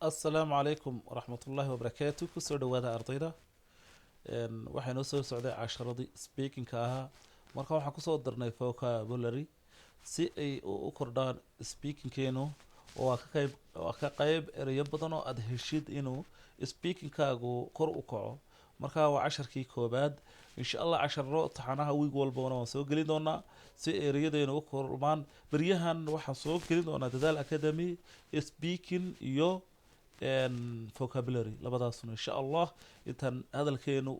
السلام عليكم ورحمة الله وبركاته كسر دوادا أرضيدا waxaynu soo socday casharadii speakingka ahaa marka waxaan kusoo darnay vocabulary si ay u kordhaan speakingkeenu oo ka qayb erayo badan oo aad heshid inuu speakingkaagu kor u kaco marka waa casharkii koobaad insha allah casharo taxanaha wiig walbana waan soo gelin doonaa si ereyadaynu u kormaan baryahan waxaan soo gelin doonaa dadaal academy speaking iyo vocabulary labadaasuna insha allah intaan hadalkeenu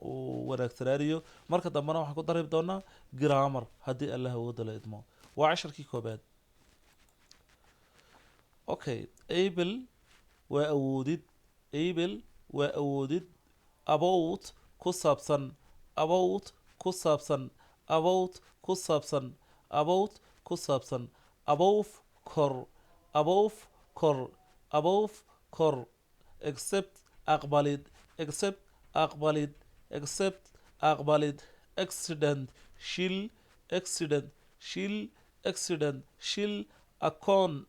uu wanaagsanaanayo marka dambena waxaan ku dari doonaa grammar haddii allah awooda la idmo waa casharkii koobaad okay able waa awoodid able waa awoodid about ku saabsan about ku saabsan about ku saabsan about ku saabsan above kor above kor above kor except aqbalid except aqbalid except aqbalid accident shil accident shil accident shil account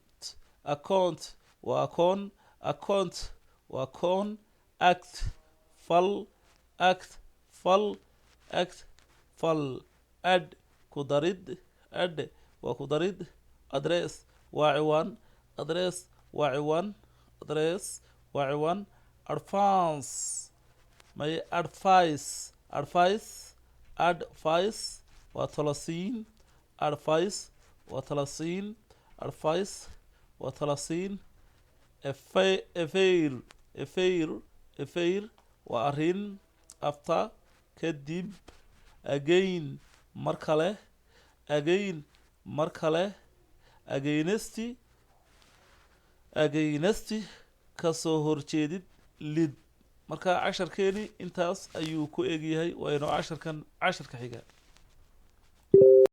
account waa account account waa account act fal act fal act fal add kudarid add waa kudarid address waa ciwaan address waa ciwaan address waa ciwaan advance may advice advice advice waa talasiin advice waa talasiin advice waa talasiin affair affair affair waa arrin after kadib again mar kale again mar kale against against kasoo horjeedid lid marka casharkeeni intaas ayuu ku egyahay waa inoo casharkan casharka xiga